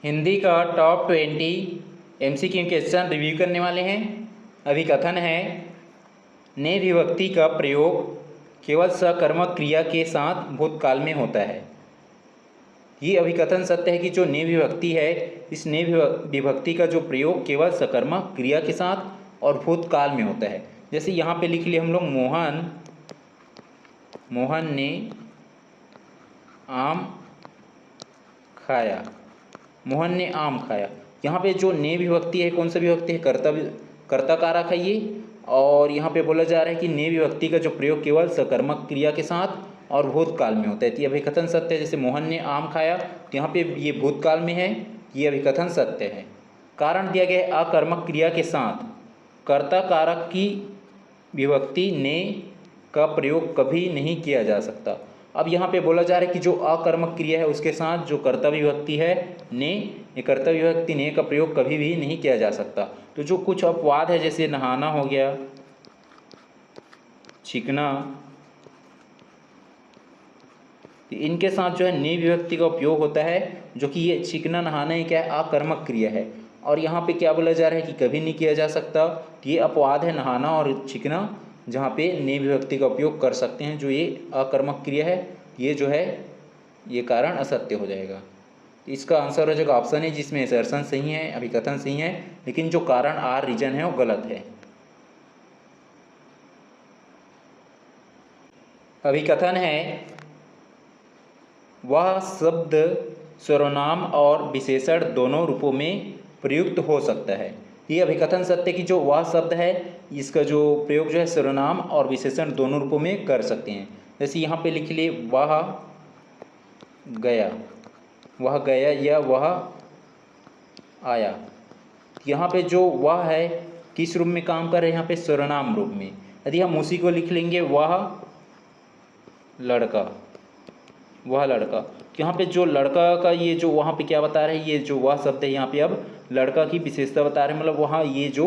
हिंदी का top 20 MCQ question review करने वाले हैं। अभिकथन है, ने विभक्ति का प्रयोग केवल सकर्मक क्रिया के साथ भूतकाल में होता है। ये अभिकथन सत्य है कि जो ने विभक्ति है, इस ने विभक्ति का जो प्रयोग केवल सकर्मक क्रिया के साथ और भूतकाल में होता है। जैसे यहाँ पे लिख लिए हम लोग, मोहन ने आम खाया। मोहन ने आम खाया। यहाँ पे जो ने विभक्ति है, कौन सा विभक्ति है? कर्ता कारक है ये। और यहाँ पे बोला जा रहा है कि ने विभक्ति का जो प्रयोग केवल सकर्मक क्रिया के साथ और भूतकाल में होता है। तो ये अभिकथन सत्य है। जैसे मोहन ने आम खाया, तो यहाँ पे ये भूतकाल में है, ये अभिकथन सत्य है। कारण दिया गया है, अकर्मक क्रिया के साथ कर्ता कारक की विभक्ति ने का प्रयोग कभी नहीं किया जा सकता। अब यहाँ पे बोला जा रहा है कि जो अकर्मक क्रिया है उसके साथ जो कर्ता विभक्ति है ने, ये कर्ता विभक्ति ने का प्रयोग कभी भी नहीं किया जा सकता। तो जो कुछ अपवाद है, जैसे नहाना हो गया, छींकना, तो इनके साथ जो है ने विभक्ति का उपयोग होता है, जो कि ये छींकना नहाना ये क्या है? अकर्मक क्रिया है। और यहाँ पे क्या बोला जा रहा है कि कभी नहीं किया जा सकता। तो ये अपवाद है, नहाना और छींकना, जहाँ पे ने विभक्ति का उपयोग कर सकते हैं। जो ये अकर्मक क्रिया है, ये जो है ये कारण असत्य हो जाएगा। इसका आंसर हो जाएगा ऑप्शन है, जिसमें असर्शन सही है, अभिकथन सही है, लेकिन जो कारण आर रीजन है वो गलत है। अभिकथन है, वह शब्द सर्वनाम और विशेषण दोनों रूपों में प्रयुक्त हो सकता है। ये अभिकथन सत्य कि जो वह शब्द है, इसका जो प्रयोग जो है सर्वनाम और विशेषण दोनों रूपों में कर सकते हैं। जैसे यहाँ पे लिख लिए, वह गया, वह गया या वह आया। यहाँ पे जो वह है किस रूप में काम कर रहे हैं? यहाँ पे सर्वनाम रूप में। यदि हम उसी को लिख लेंगे, वह लड़का, वह लड़का, यहाँ पे जो लड़का का ये जो वहाँ पे क्या बता रहे हैं, ये जो वह शब्द है यहाँ पे अब लड़का की विशेषता बता रहे हैं, मतलब वहाँ ये जो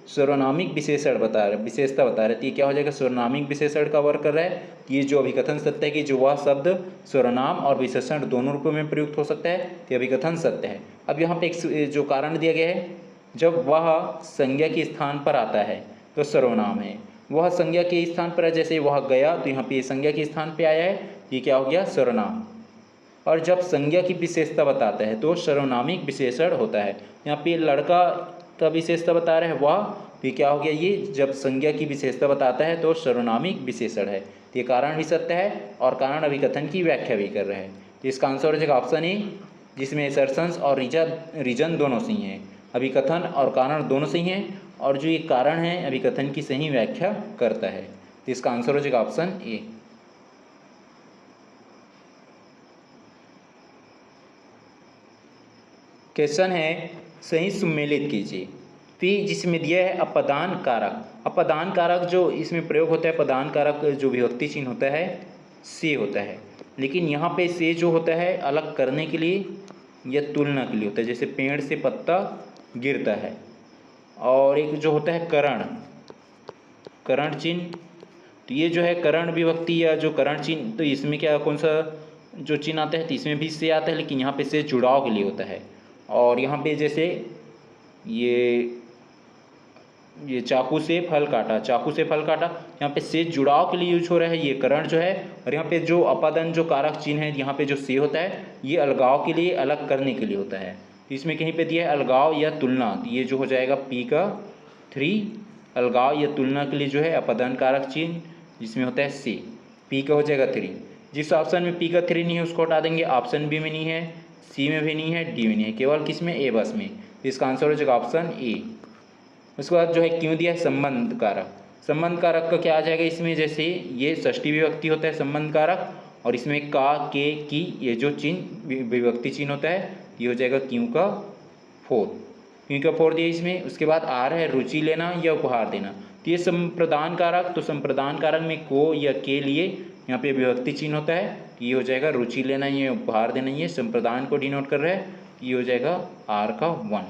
सर्वनामिक विशेषण बता रहे, विशेषता बता रहे, तो ये क्या हो जाएगा? सर्वनामिक विशेषण का वर्क कर रहा है। ये जो अभिकथन सत्य है कि जो वह शब्द सर्वनाम और विशेषण दोनों रूपों में प्रयुक्त हो सकता है, तो अभिकथन सत्य है। अब यहाँ पे एक जो कारण दिया गया है, जब वह संज्ञा के स्थान पर आता है तो सर्वनाम है। वह संज्ञा के स्थान पर है, जैसे वह गया, तो यहाँ पे संज्ञा के स्थान पर आया है, ये क्या हो गया? सर्वनाम। और जब संज्ञा की विशेषता बताता है तो सर्वनामिक विशेषण होता है। यहाँ पे लड़का का विशेषता बता रहे हैं वह, तो क्या हो गया? ये जब संज्ञा की विशेषता बताता है तो सर्वनामिक विशेषण है। तो ये कारण भी सत्य है और कारण अभिकथन की व्याख्या भी कर रहे हैं। तो इसका आंसर हो जाएगा ऑप्शन ए, जिसमें असर्शंस और रीजन दोनों सही हैं, अभिकथन और कारण दोनों सही हैं, और जो ये कारण है अभिकथन की सही व्याख्या करता है। तो इसका आंसर हो जाएगा ऑप्शन ए। क्वेश्चन है, सही सुमेलित कीजिए। पी जिसमें दिया है अपदान कारक। अपदान कारक जो इसमें प्रयोग होता है, अपदान कारक जो विभक्ति चिन्ह होता है से होता है, लेकिन यहाँ पे से जो होता है अलग करने के लिए या तुलना के लिए होता है। जैसे पेड़ से पत्ता गिरता है। और एक जो होता है करण, करण चिन्ह, तो ये जो है करण विभक्ति या जो करण चिन्ह, तो इसमें क्या कौन सा जो चिन्ह आता है? तो इसमें भी से आता है, लेकिन यहाँ पे से जुड़ाव के लिए होता है। और यहाँ पे जैसे ये चाकू से फल काटा, चाकू से फल काटा, यहाँ पे से जुड़ाव के लिए यूज हो रहा है, ये करण जो है। और यहाँ पे जो अपदन जो कारक चिन्ह है, यहाँ पे जो से होता है, ये अलगाव के लिए, अलग करने के लिए होता है। तो इसमें कहीं पे दिया है अलगाव या तुलना, तो ये जो हो जाएगा पी का 3, अलगाव या तुलना के लिए जो है अपदन कारक चिन्ह जिसमें होता है से, पी का हो जाएगा 3। जिस ऑप्शन में पी का 3 नहीं है उसको हटा देंगे। ऑप्शन बी में नहीं है, सी में भी नहीं है, डी में नहीं है, केवल किस में? ए बस में। तो इसका आंसर हो जाएगा ऑप्शन ए। उसके बाद जो है क्यों दिया है? संबंध कारक। संबंध कारक का क्या आ जाएगा इसमें? जैसे ये षष्ठी विभक्ति होता है संबंध कारक, और इसमें का, के, की, ये जो चिन्ह विभक्ति चिन्ह होता है, ये हो जाएगा क्यों का 4। क्यों का 4 दिया इसमें। उसके बाद आर है रुचि लेना या उपहार देना, तो ये संप्रदान कारक, तो संप्रदान कारक में को या के लिए यहाँ पे विभक्ति चिन्ह होता है, ये हो जाएगा रुचि लेना, ये उपहार देना, ये संप्रदान को डिनोट कर रहा है, ये हो जाएगा आर का 1।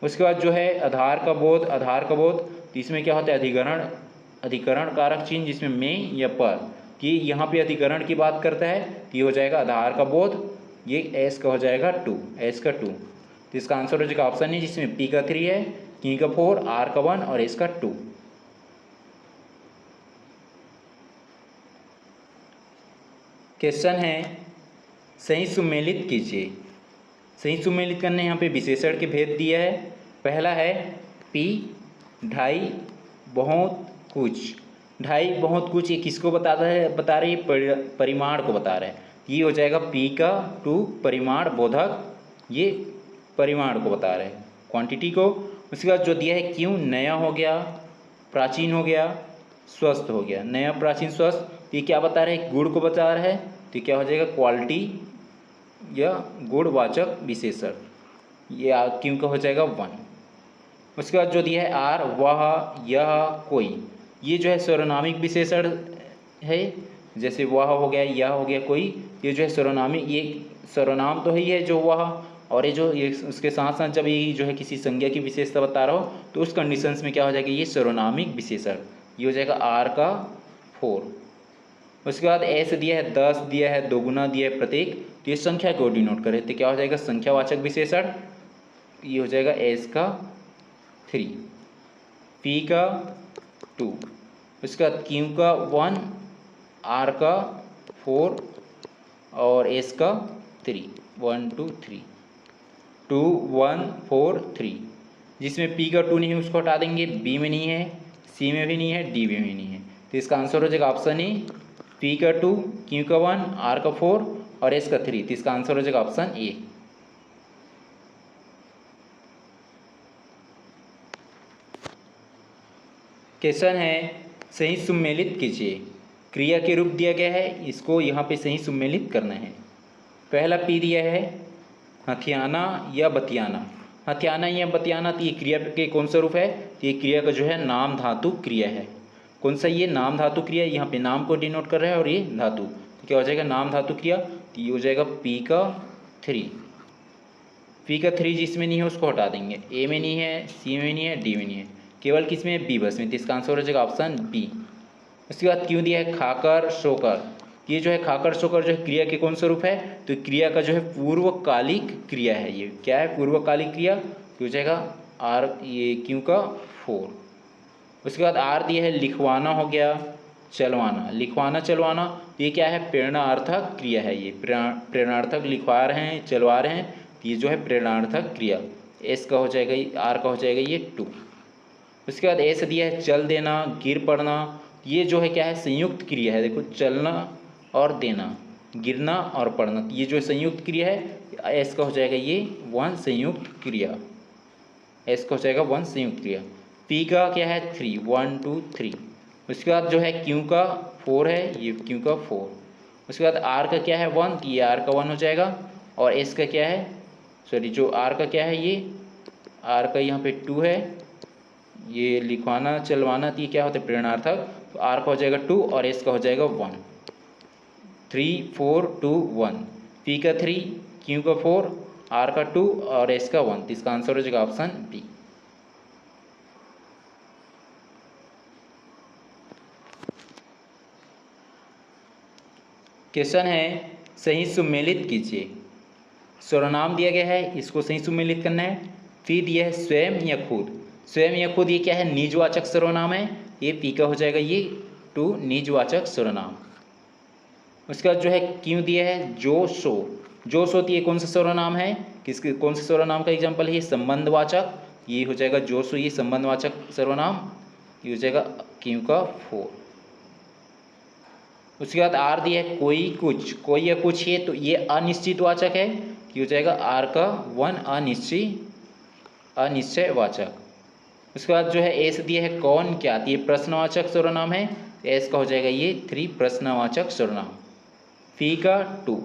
उसके बाद जो है आधार का बोध, आधार का बोध, तो इसमें क्या होता है? अधिकरण, अधिकरण कारक चिन्ह जिसमें में या पर, कि यहाँ पे अधिकरण की बात करता है, तो ये हो जाएगा आधार का बोध। ये एस का हो जाएगा 2, एस का 2। तो इसका आंसर हो जाएगा ऑप्शन है जिसमें पी का 3 है, क्यू का 4, आर का 1 और एस का 2। क्वेश्चन है सही सुमेलित कीजिए। सही सुमेलित करने यहाँ पे विशेषण के भेद दिया है। पहला है पी, ढाई, बहुत कुछ। ढाई, बहुत कुछ, ये किसको बताता है, बता रही है परिमाण को बता रहा है। ये हो जाएगा पी का 2 परिमाण बोधक, ये परिमाण को बता रहे हैं, क्वांटिटी को। उसके बाद जो दिया है क्यों, नया हो गया, प्राचीन हो गया, स्वस्थ हो गया। नया, प्राचीन, स्वस्थ, ये क्या बता रहे हैं, गुण को बता रहा है। तो क्या हो जाएगा क्वालिटी या गुणवाचक विशेषण, ये क्यों का हो जाएगा 1। उसके बाद जो दिया है आर, वह, यह, कोई, ये जो है सर्वनामिक विशेषण है। जैसे वह हो गया, यह हो गया, कोई, ये जो है सर्वनामी, ये सर्वनाम तो ही है जो वह, और ये जो ये उसके साथ साथ जब ये जो है किसी संज्ञा की विशेषता बता रहा हो तो उस कंडीशंस में क्या हो जाएगा, ये सर्वनामिक विशेषण। ये हो जाएगा आर का 4। उसके बाद एस दिया है 10, दिया है दोगुना, दिया है प्रत्येक, तो ये संख्या को डिनोट करे, तो क्या हो जाएगा संख्यावाचक विशेषण। ये हो जाएगा एस का 3, पी का 2, उसके बाद क्यू का 1, आर का 4 और एस का 3, 1 2 3, 2 1 4 3। जिसमें पी का 2 नहीं है उसको हटा देंगे, बी में नहीं है, सी में भी नहीं है, डी में भी नहीं है। तो इसका आंसर हो जाएगा ऑप्शन ए, पी का 2, क्यू का 1, आर का 4 और एस का 3। तो इसका आंसर हो जाएगा ऑप्शन ए। क्वेश्चन है सही सुमेलित कीजिए। क्रिया के रूप दिया गया है, इसको यहाँ पे सही सुमेलित करना है। पहला पी दिया है हथियाना या बतियाना। हथियाना या बतियाना, तो ये क्रिया के कौन सा रूप है, तो ये क्रिया का जो है नाम धातु क्रिया है। कौन सा, ये नाम धातु क्रिया, यहाँ पे नाम को डिनोट कर रहा है और ये धातु, तो क्या हो जाएगा नाम धातु क्रिया। तो ये हो जाएगा पी का 3, पी का 3 जिसमें नहीं है उसको हटा देंगे, ए में नहीं है, सी में नहीं है, डी में नहीं है, केवल किस में, बी बस में। तो इसका आंसर हो जाएगा ऑप्शन बी। उसके बाद क्यों दिया है खाकर सोकर। ये जो है खाकर सोकर जो है क्रिया के कौन सा रूप है, तो क्रिया का जो है पूर्वकालिक क्रिया है। ये क्या है, पूर्वकालिक क्रिया, हो जाएगा आर, ये क्यों का 4। उसके बाद आर दिया है लिखवाना हो गया, चलवाना, लिखवाना चलवाना, तो ये क्या है प्रेरणार्थक क्रिया है। ये प्रेरणार्थक लिखवा रहे हैं, चलवा रहे हैं, तो ये जो है प्रेरणार्थक क्रिया। एस का हो जाएगा, आर का हो जाएगा ये 2। उसके बाद एस दिया है चल देना, गिर पड़ना, ये जो है क्या है संयुक्त क्रिया है। देखो चलना और देना, गिरना और पड़ना, ये जो संयुक्त क्रिया है, एस का हो जाएगा ये 1 संयुक्त क्रिया। एस का हो जाएगा 1 संयुक्त क्रिया। पी का क्या है 3, 1 2 3। उसके बाद जो है क्यू का 4 है, ये क्यू का 4। उसके बाद आर का क्या है 1, ये आर का 1 हो जाएगा। और एस का क्या है, सॉरी जो आर का क्या है, ये आर का यहाँ पे 2 है। ये लिखवाना चलवाना, तो ये क्या होता है प्रेरणार्थक, तो आर का हो जाएगा 2 और एस का हो जाएगा 1। 3 4 2 1, पी का 3, क्यू का 4, आर का 2 और एस का 1। तो इसका आंसर हो जाएगा ऑप्शन बी। क्वेश्चन है सही सुमेलित कीजिए। सर्वनाम दिया गया है, इसको सही सुमेलित करना है। फिर दिया है स्वयं या खुद। स्वयं या खुद ये क्या है निजवाचक सर्वनाम है, ये पी का हो जाएगा ये 2 निजवाचक सर्वनाम। उसके बाद जो है क्यों दिया है जो सो। जो सो, ये कौन सा सर्वनाम है, किसके कौन से सर्वनाम का एग्जाम्पल है, ये संबंधवाचक, ये हो जाएगा जो सो, ये संबंधवाचक सर्वनाम, ये हो जाएगा क्यों का 4। उसके बाद आर दिया है कोई कुछ, कोई या कुछ, ये तो ये अनिश्चित वाचक है, ये हो जाएगा आर का 1 अनिश्चय वाचक। उसके बाद जो है एस दिया है कौन क्या, तो ये प्रश्नवाचक सर्वनाम है, एस का हो जाएगा ये 3 प्रश्नवाचक सर्वनाम। पी का 2,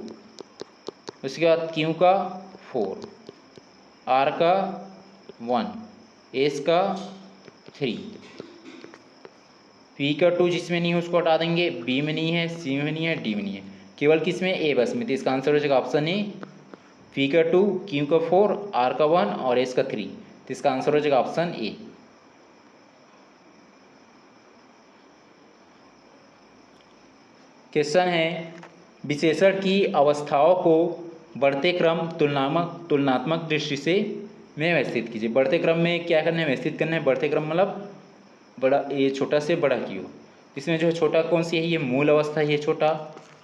उसके बाद क्यू का 4, आर का 1, एस का 3। पी का 2 जिसमें नहीं है उसको हटा देंगे, बी में नहीं है, सी में नहीं है, डी में नहीं है, केवल किस में, ए बस में। तो इसका आंसर हो जाएगा ऑप्शन ए, पी का 2, क्यू का 4, आर का 1 और एस का 3। तो इसका आंसर हो जाएगा ऑप्शन ए। क्वेश्चन है विशेषण की अवस्थाओं को बढ़ते क्रम तुलनात्मक दृष्टि से में व्यवस्थित कीजिए। बढ़ते क्रम में क्या करना है, व्यवस्थित करना है। बढ़ते क्रम मतलब बड़ा, ये छोटा से बड़ा की हो। इसमें जो है छोटा कौन सी है, ये मूल अवस्था, ये छोटा,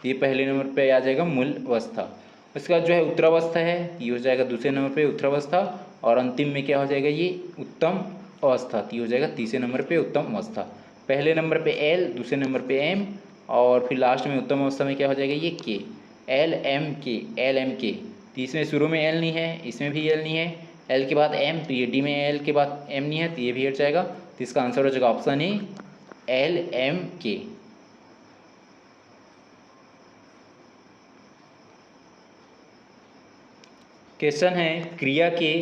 ये पहले नंबर पे आ जाएगा मूल अवस्था। उसके बाद जो है उत्तरावस्था है, ये हो जाएगा दूसरे नंबर पे उत्तरावस्था। और अंतिम में क्या हो जाएगा, ये उत्तम अवस्था, ये हो जाएगा तीसरे नंबर पे उत्तम अवस्था। पहले नंबर पे एल, दूसरे नंबर पे एम, और फिर लास्ट में उत्तम अवस्था में क्या हो जाएगा, ये के, एल एम के, एल एम के। तो इसमें शुरू में एल नहीं है, इसमें भी एल नहीं है, एल के बाद एम, तो ये डी में एल के बाद एम नहीं है, तो ये भी हट जाएगा। तो इसका आंसर हो जाएगा ऑप्शन ए, एल एम के। क्वेश्चन है, क्रिया के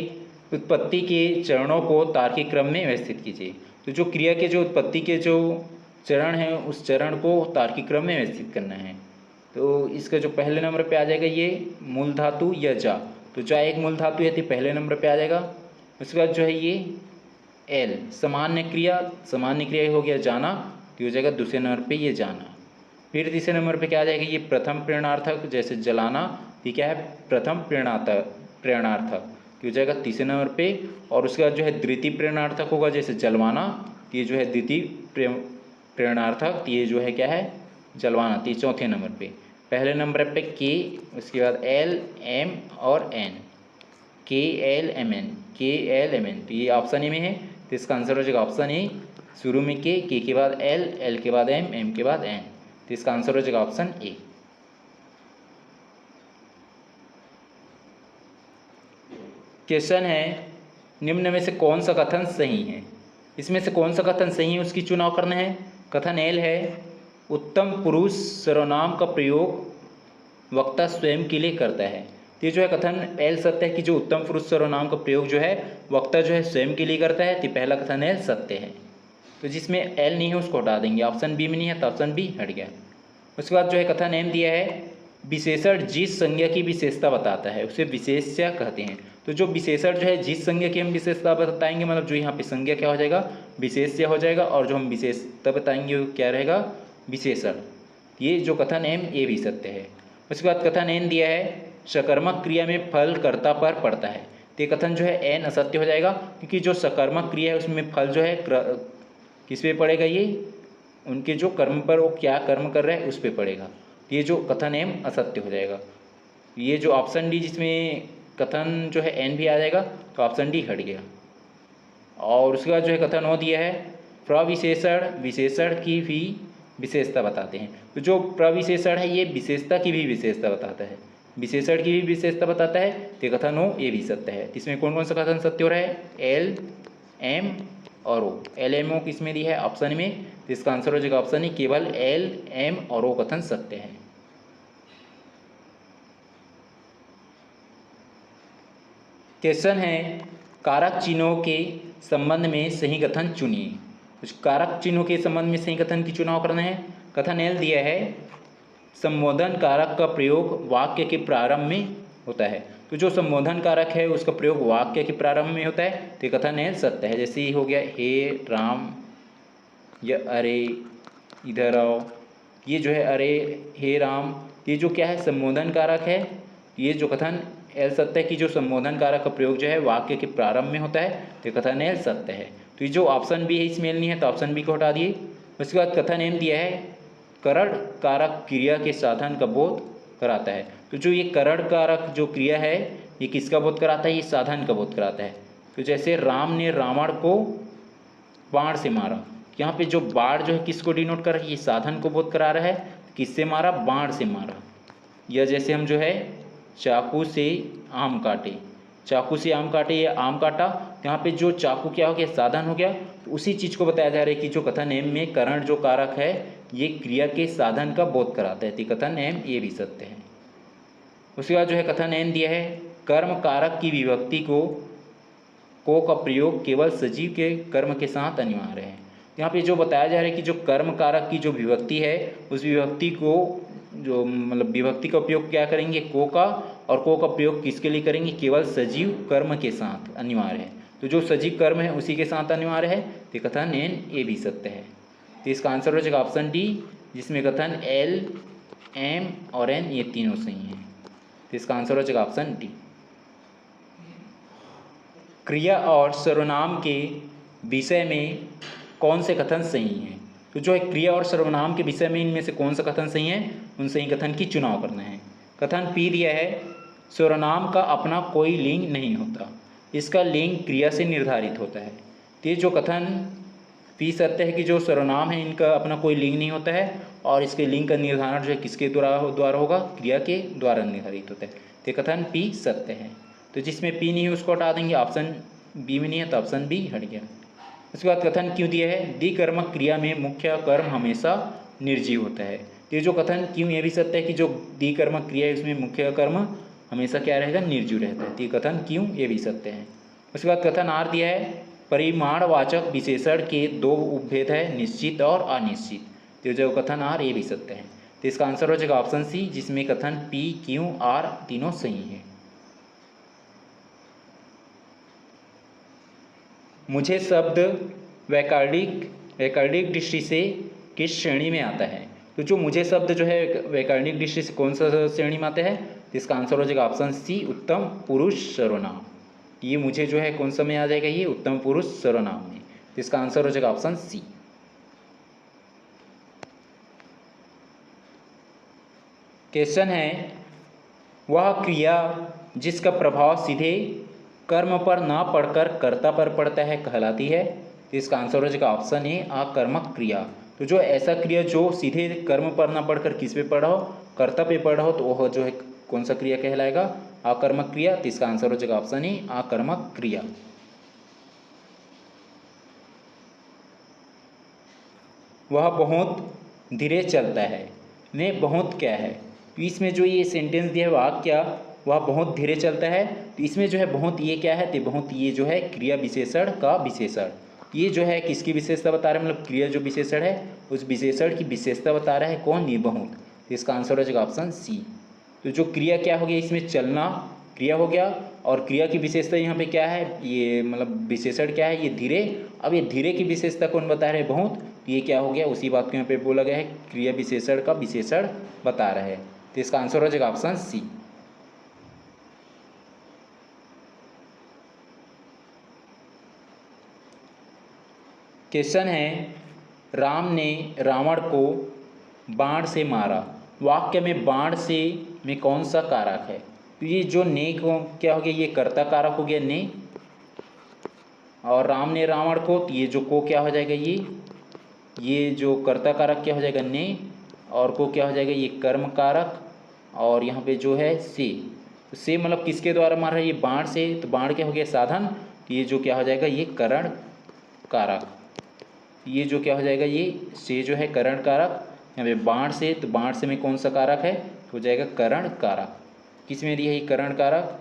उत्पत्ति के चरणों को तार्किक क्रम में व्यवस्थित कीजिए। तो जो क्रिया के जो उत्पत्ति के जो चरण हैं, उस चरण को तार्किक क्रम में व्यवस्थित करना है। तो इसका जो पहले नंबर पे आ जाएगा ये मूल धातु या जा, तो जा एक मूल धातु है, तो पहले नंबर पे आ जाएगा। उसके बाद जो है ये एल, सामान्य क्रिया हो गया जाना, तो हो जाएगा दूसरे नंबर पे ये जाना। फिर तीसरे नंबर पे क्या आ जाएगा, ये प्रथम प्रेरणार्थक, जैसे जलाना, ये क्या है, प्रथम प्रेरणार्थक, हो जाएगा तीसरे नंबर पे। और उसके बाद जो है द्वितीय प्रेरणार्थक होगा, जैसे जलवाना, ये जो है द्वितीय प्रेरणार्थक, ये जो है क्या है, जलवाना, ये चौथे नंबर पे। पहले नंबर पे के, उसके बाद एल एम और एन, के एल एम एन, के एल एम एन, तो ये ऑप्शन ए में है। तो इसका आंसर हो जाएगा ऑप्शन ए, शुरू में के के बाद एल, एल के बाद एम, एम के बाद एन, तो इसका आंसर हो जाएगा ऑप्शन ए। क्वेश्चन है, निम्न में से कौन सा कथन सही है। इसमें से कौन सा कथन सही है उसकी चुनाव करना है। कथन एल है, उत्तम पुरुष सर्वनाम का प्रयोग वक्ता स्वयं के लिए करता है। ये जो है कथन एल सत्य है कि जो उत्तम पुरुष सर्वनाम का प्रयोग जो है वक्ता जो है स्वयं के लिए करता है, तो पहला कथन एल सत्य है। तो जिसमें एल नहीं है उसको हटा देंगे, ऑप्शन बी में नहीं है तो ऑप्शन बी हट गया। उसके बाद जो है कथन एम दिया है, विशेषण जिस संज्ञा की विशेषता बताता है उसे विशेष्य कहते हैं। तो जो विशेषण जो है जिस संज्ञा की हम विशेषता बताएंगे, मतलब जो यहाँ पे संज्ञा क्या हो जाएगा, विशेष्य हो जाएगा, और जो हम विशेषता बताएंगे वो क्या रहेगा, विशेषण। ये जो कथन एम ये भी सत्य है। उसके बाद कथन एन दिया है, सकर्मक क्रिया में फल कर्ता पर पड़ता है। तो ये कथन जो है एन असत्य हो जाएगा, क्योंकि जो सकर्मक क्रिया है उसमें फल जो है किस पे पड़ेगा, ये उनके जो कर्म पर वो क्या कर्म कर रहे हैं उस पर पड़ेगा। ये जो कथन एम असत्य हो जाएगा। ये जो ऑप्शन डी जिसमें कथन जो है एन भी आ जाएगा, तो ऑप्शन डी हट गया। और उसके बाद जो है कथन ओ दिया है, प्रविशेषण विशेषण की भी विशेषता बताते हैं। तो जो प्रविशेषण है ये विशेषता की भी विशेषता बताता है, विशेषण की भी विशेषता बताता है, तो कथन ओ ये भी सत्य है। इसमें कौन कौन सा कथन सत्य हो रहा है, एल एम और ओ। एल एम ओ किस में दिया है, ऑप्शन में, तो इसका आंसर हो जाएगा ऑप्शन ही, केवल एल एम और ओ कथन सत्य है। क्वेश्चन है, कारक चिन्हों के संबंध में सही कथन चुनिए। कुछ कारक चिन्हों के संबंध में सही कथन की चुनाव करना है। कथन एल दिया है, संबोधन कारक का प्रयोग वाक्य के प्रारंभ में होता है। तो जो संबोधन कारक है उसका प्रयोग वाक्य के प्रारंभ में होता है, तो कथन एल सत्य है। जैसे ही हो गया हे राम या अरे इधर आओ, ये जो है अरे हे राम, ये जो क्या है संबोधन कारक है। ये जो कथन एल सत्य है कि जो संबोधन कारक का प्रयोग जो है वाक्य के प्रारंभ में होता है, तो कथन एल सत्य है। तो ये जो ऑप्शन बी है इसमें एल नहीं है, तो ऑप्शन बी को हटा दिए। उसके बाद कथन एम दिया है, करण कारक क्रिया के साधन का बोध कराता है। तो जो ये करण कारक जो क्रिया है ये किसका बोध कराता है, ये साधन का बोध कराता है। तो जैसे राम ने रावण को बाण से मारा, यहाँ पे जो बाण जो है किसको डिनोट कर रहा है, ये साधन को बोध करा रहा है। किससे मारा, बाण से मारा। या जैसे हम जो है चाकू से आम काटे, चाकू से आम काटे या आम काटा, तो यहाँ पे जो चाकू क्या हो गया, साधन हो गया। तो उसी चीज़ को बताया जा रहा है कि जो कथन एम में करण जो कारक है ये क्रिया के साधन का बोध कराता है, तो कथन एम ये भी सत्य है। उसके बाद जो है कथन एन दिया है, कर्म कारक की विभक्ति को का प्रयोग केवल सजीव के कर्म के साथ अनिवार्य है। यहाँ पे जो बताया जा रहा है कि जो कर्म कारक की जो विभक्ति है उस विभक्ति को जो मतलब विभक्ति का उपयोग क्या करेंगे, को का, और को का प्रयोग किसके लिए करेंगे, केवल सजीव कर्म के साथ अनिवार्य है। तो जो सजीव कर्म है उसी के साथ अनिवार्य है, तो कथन एन ये भी सत्य है। तो इसका आंसर हो जाएगा ऑप्शन डी, जिसमें कथन एल एम और एन ये तीनों सही हैं। तो इसका आंसर हो जाएगा ऑप्शन डी। क्रिया और सर्वनाम के विषय में कौन से कथन सही हैं? तो जो है क्रिया और सर्वनाम के विषय में इनमें से कौन सा कथन सही है, उन सही कथन की चुनाव करना है। कथन पी दिया है, सर्वनाम का अपना कोई लिंग नहीं होता, इसका लिंग क्रिया से निर्धारित होता है। तो ये जो कथन पी सत्य है कि जो सर्वनाम है इनका अपना कोई लिंग नहीं होता है और इसके लिंग का निर्धारण जो है किसके द्वारा होगा, क्रिया के द्वारा निर्धारित होता है। तो कथन पी सत्य है। तो जिसमें पी नहीं है उसको हटा देंगे, ऑप्शन बी में नहीं है तो ऑप्शन बी हट गया। उसके बाद कथन क्यों दिया है, द्विकर्मक क्रिया में मुख्य कर्म हमेशा निर्जीव होता है। तो ये जो कथन क्यों ये भी सत्य है कि जो द्विकर्मक क्रिया है उसमें मुख्य कर्म हमेशा क्या रहेगा, निर्जीव रहता है। तो ये कथन क्यों ये भी सत्य है। उसके बाद कथन आर दिया है, परिमाणवाचक विशेषण के दो उपभेद है, निश्चित और अनिश्चित। तो जो कथन आर ये भी सत्य है। तो इसका आंसर हो जाएगा ऑप्शन सी, जिसमें कथन पी क्यू आर तीनों सही है। मुझे शब्द वैकरणिक दृष्टि से किस श्रेणी में आता है? तो जो मुझे शब्द जो है वैकरणिक दृष्टि से कौन सा श्रेणी में आता है, तो इसका आंसर हो जाएगा ऑप्शन सी, उत्तम पुरुष सर्वनाम। ये मुझे जो है कौन सा में आ जाएगा, ये उत्तम पुरुष सर्वनाम में। तो इसका आंसर हो जाएगा ऑप्शन सी। क्वेश्चन है, वह क्रिया जिसका प्रभाव सीधे कर्म पर ना पड़कर कर्ता पर पड़ता है कहलाती है। तो इसका आंसर हो जाएगा ऑप्शन ए, आकर्मक क्रिया। तो जो ऐसा क्रिया जो सीधे कर्म पर ना पड़कर किस पे पड़ा हो, कर्ता पे पड़ा हो, तो वह जो है कौन सा क्रिया कहलाएगा, आकर्मक क्रिया। तो इसका आंसर हो जाएगा ऑप्शन ए, आकर्मक क्रिया। वह बहुत धीरे चलता है, ने बहुत क्या है। तो इसमें जो ये सेंटेंस दिया है वाक्य, वह बहुत धीरे चलता है, तो इसमें जो है बहुत ये क्या है, तो बहुत ये जो है क्रिया विशेषण का विशेषण, ये जो है किसकी विशेषता बता रहा है, मतलब क्रिया जो विशेषण है उस विशेषण की विशेषता बता रहा है कौन, ये बहुत। तो इसका आंसर हो जाएगा ऑप्शन सी। तो जो क्रिया क्या हो गया, इसमें चलना क्रिया हो गया, और क्रिया की विशेषता यहाँ पे क्या है, ये मतलब विशेषण क्या है, ये धीरे। अब ये धीरे की विशेषता कौन बता रहे हैं, बहुत। ये क्या हो गया, उसी बात को यहाँ पे बोला गया है, क्रिया विशेषण का विशेषण बता रहा है। तो इसका आंसर हो जाएगा ऑप्शन सी। क्वेश्चन है, राम ने रावण को बाण से मारा, वाक्य में बाण से में कौन सा कारक है? तो ये जो ने को क्या हो गया, ये कर्ता कारक हो गया ने, और राम ने रावण को, तो ये जो को क्या हो जाएगा, ये जो कर्ता कारक क्या हो जाएगा ने, और को क्या हो जाएगा, ये कर्म कारक, और यहाँ पे जो है से, तो से मतलब किसके द्वारा मार रहा है, ये बाण से, तो बाण क्या हो गया साधन, तो ये जो क्या हो जाएगा, ये करण कारक। ये जो क्या हो जाएगा, ये से जो है करण कारक, यहाँ पे बाण से, तो बाण से में कौन सा कारक है, तो हो जाएगा करण कारक। किस में दिया है ये करण कारक,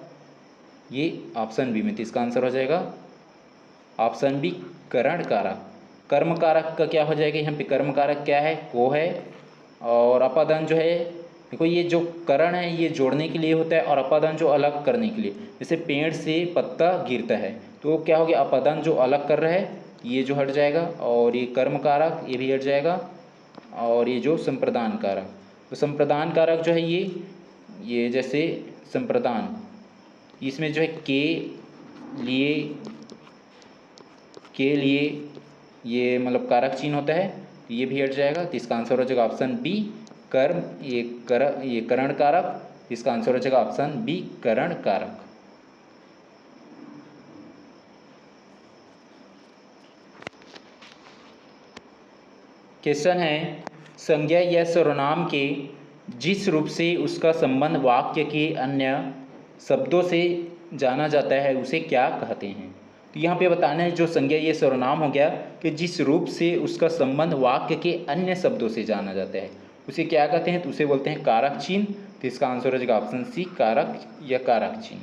ये ऑप्शन बी में। तो इसका आंसर हो जाएगा ऑप्शन बी, करण कारक। कर्म कारक का क्या हो जाएगा, यहाँ पे कर्म कारक क्या है, को है, और अपादान जो है, देखो ये जो करण है ये जोड़ने के लिए होता है, और अपादान जो अलग करने के लिए, जैसे पेड़ से पत्ता गिरता है, तो क्या हो गया, अपादान जो अलग कर रहा है ये जो हट जाएगा, और ये कर्म कारक ये भी हट जाएगा, और ये जो संप्रदान कारक, तो संप्रदान कारक जो है ये जैसे संप्रदान, इसमें जो है के लिए ये मतलब कारक चिन्ह होता है, तो ये भी हट जाएगा। तो इसका आंसर हो जाएगा ऑप्शन बी, कर्म ये करण कारक। इसका आंसर हो जाएगा ऑप्शन बी, करण कारक। क्वेश्चन है, संज्ञा या सर्वनाम के जिस रूप से उसका संबंध वाक्य के अन्य शब्दों से जाना जाता है उसे क्या कहते हैं? तो यहाँ पे बताना है जो संज्ञा ये सर्वनाम हो गया कि जिस रूप से उसका संबंध वाक्य के अन्य शब्दों से जाना जाता है उसे क्या कहते हैं, तो उसे बोलते हैं कारक चिन्ह। तो इसका आंसर हो जाएगा ऑप्शन सी, कारक या कारक चिन्ह।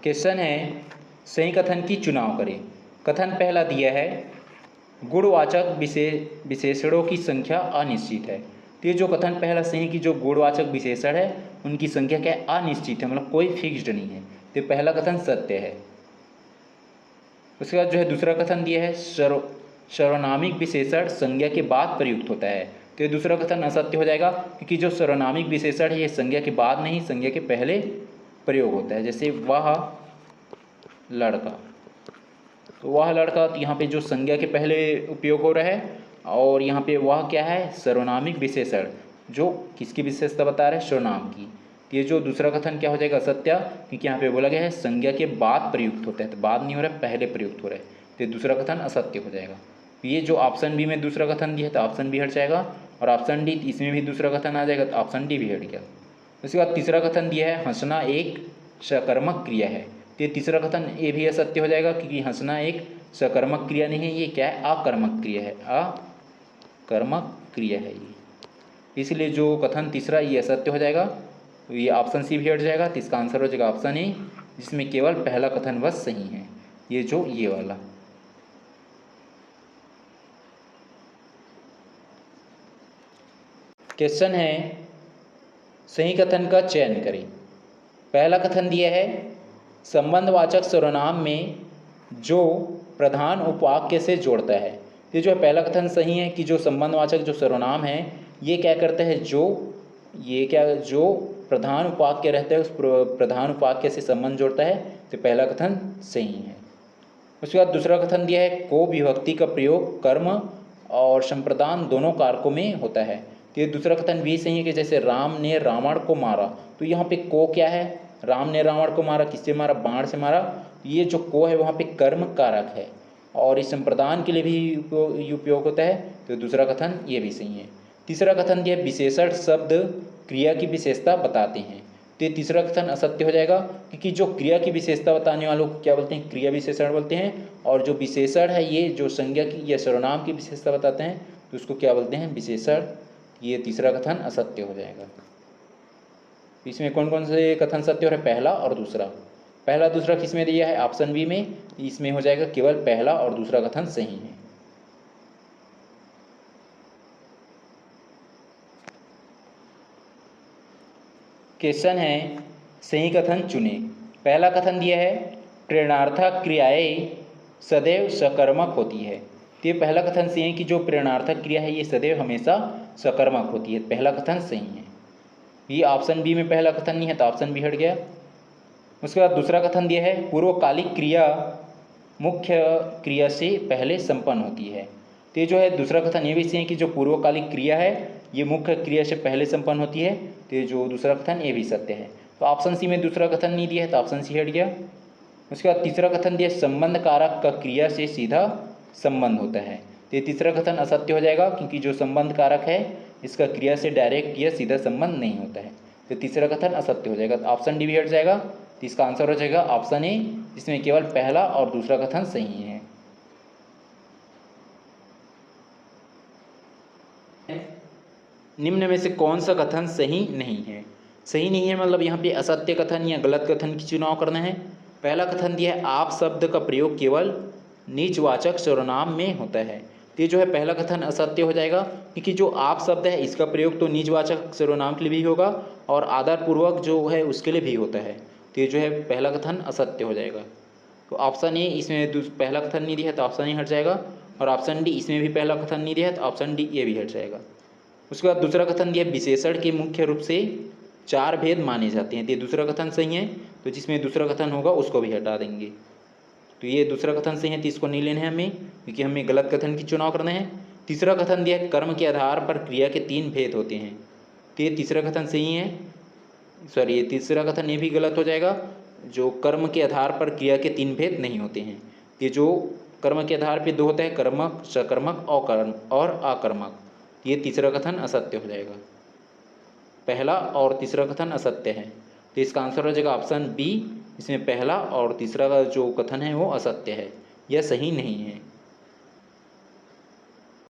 क्वेश्चन है, सही कथन की चुनाव करें। कथन पहला दिया है, गुणवाचक विशेषणों की संख्या अनिश्चित है। तो ये जो कथन पहला सही कि जो गुणवाचक विशेषण है उनकी संख्या क्या है, अनिश्चित है, मतलब कोई फिक्स्ड नहीं है। तो पहला कथन सत्य है। उसके बाद जो है दूसरा कथन दिया है, सर्वनामिक विशेषण संज्ञा के बाद प्रयुक्त होता है। तो ये दूसरा कथन असत्य हो जाएगा, क्योंकि जो सर्वनामिक विशेषण है ये संज्ञा के बाद नहीं, संज्ञा के पहले प्रयोग होता है। जैसे वह लड़का, तो वह लड़का, तो यहाँ पे जो संज्ञा के पहले उपयोग हो रहा है, और यहाँ पे वह क्या है, सर्वनामिक विशेषण जो किसकी विशेषता बता रहा है, सर्वनाम की। तो ये जो दूसरा कथन क्या हो जाएगा, असत्य, क्योंकि यहाँ पे बोला गया है संज्ञा के बाद प्रयुक्त होता है, तो बाद नहीं हो रहा है, पहले प्रयुक्त हो रहा है, तो ये दूसरा कथन असत्य हो जाएगा। ये जो ऑप्शन बी में दूसरा कथन दिया है, तो ऑप्शन बी हट जाएगा, और ऑप्शन डी इसमें भी दूसरा कथन आ जाएगा, तो ऑप्शन डी भी हट गया। उसके बाद तीसरा कथन दिया है हंसना एक सकर्मक क्रिया है, तो ये तीसरा कथन ये भी असत्य हो जाएगा, क्योंकि हंसना एक सकर्मक क्रिया नहीं है, ये क्या है, अकर्मक क्रिया है, अकर्मक क्रिया है ये, इसलिए जो कथन तीसरा ये असत्य हो जाएगा। तो ये ऑप्शन सी भी हट जाएगा, तो इसका आंसर हो जाएगा ऑप्शन ए, जिसमें केवल पहला कथन बस सही है, ये जो ये वाला। क्वेश्चन है सही कथन का चयन करें। पहला कथन दिया है संबंधवाचक सर्वनाम में जो प्रधान उपवाक्य से जोड़ता है। ये जो है पहला कथन सही है कि जो संबंधवाचक जो सर्वनाम है ये क्या करता है, जो प्रधान उपवाक्य रहता है उस प्रधान उपवाक्य से संबंध जोड़ता है, तो पहला कथन सही है। उसके बाद दूसरा कथन दिया है को विभक्ति का प्रयोग कर्म और संप्रदान दोनों कारकों में होता है। तो ये दूसरा कथन भी सही है कि जैसे राम ने रावण को मारा, तो यहाँ पे को क्या है, राम ने रावण को मारा, किससे मारा, बाण से मारा, ये जो को है वहाँ पे कर्म कारक है, और इस संप्रदान के लिए भी उपयोग होता है, तो दूसरा कथन ये भी सही है। तीसरा कथन दिया विशेषण शब्द क्रिया की विशेषता बताते हैं, तो ये तीसरा कथन असत्य हो जाएगा, क्योंकि जो क्रिया की विशेषता बताने वालों को क्या बोलते हैं, क्रिया विशेषण बोलते हैं, और जो विशेषण है ये जो संज्ञा की या सर्वनाम की विशेषता बताते हैं तो उसको क्या बोलते हैं, विशेषण। ये तीसरा कथन असत्य हो जाएगा। इसमें कौन कौन से कथन सत्य हो रहे हैं, पहला और दूसरा। पहला दूसरा किस में दिया है, ऑप्शन बी में, इसमें हो जाएगा केवल पहला और दूसरा कथन सही है। क्वेश्चन है सही कथन चुने। पहला कथन दिया है प्रेरणार्थक क्रियाएं सदैव सकर्मक होती है, तो ये पहला कथन सही है कि जो प्रेरणार्थक क्रिया है ये सदैव हमेशा सकर्मक होती है, पहला कथन सही है। ये ऑप्शन बी में पहला कथन नहीं है, तो ऑप्शन बी हट गया। उसके बाद दूसरा कथन दिया है पूर्वकालिक क्रिया मुख्य क्रिया से पहले संपन्न होती है, तो ये जो है दूसरा कथन ये भी सही है कि जो पूर्वकालिक क्रिया है ये मुख्य क्रिया से पहले संपन्न होती है, तो ये जो दूसरा कथन ये भी सत्य है। तो ऑप्शन सी में दूसरा कथन नहीं दिया है, तो ऑप्शन सी हट गया। उसके बाद तीसरा कथन दिया संबंध कारक का क्रिया से सीधा संबंध होता है, तो ये तीसरा कथन असत्य हो जाएगा, क्योंकि जो संबंध कारक है इसका क्रिया से डायरेक्ट या सीधा संबंध नहीं होता है, तो तीसरा कथन असत्य हो जाएगा। तो ऑप्शन डी भी हट जाएगा, तो इसका आंसर हो जाएगा ऑप्शन ए, जिसमें केवल पहला और दूसरा कथन सही है। निम्न में से कौन सा कथन सही नहीं है। सही नहीं है मतलब यहाँ पे असत्य कथन या गलत कथन की चुनाव करना है। पहला कथन दिया है आप शब्द का प्रयोग केवल नीचवाचक सर्वनाम में होता है, तो ये जो है पहला कथन असत्य हो जाएगा, क्योंकि जो आप शब्द है इसका प्रयोग तो नीचवाचक सर्वनाम के लिए भी होगा और आदरपूर्वक जो है उसके लिए भी होता है, तो ये जो है पहला कथन असत्य हो जाएगा। तो ऑप्शन ए इसमें पहला कथन नहीं दिया है, तो ऑप्शन ए हट जाएगा, और ऑप्शन डी इसमें भी पहला कथन नहीं दिया है, तो ऑप्शन डी ये भी हट जाएगा। उसके बाद दूसरा कथन दिया विशेषण के मुख्य रूप से 4 भेद माने जाते हैं, तो ये दूसरा कथन सही है, तो जिसमें दूसरा कथन होगा उसको भी हटा देंगे। तो ये दूसरा कथन सही है, तो इसको नहीं लेना है हमें, क्योंकि हमें गलत कथन की चुनाव करना है। तीसरा कथन दिया कर्म के आधार पर क्रिया के 3 भेद होते हैं, तो ये तीसरा कथन सही है, सॉरी ये तीसरा कथन ये भी गलत हो जाएगा। जो कर्म के आधार पर क्रिया के 3 भेद नहीं होते हैं, ये जो कर्म के आधार पर 2 होता है, कर्मक, सकर्मक और अकर्मक, ये तीसरा कथन असत्य हो जाएगा। पहला और तीसरा कथन असत्य है, तो इसका आंसर हो जाएगा ऑप्शन बी, इसमें पहला और तीसरा का जो कथन है वो असत्य है, यह सही नहीं है।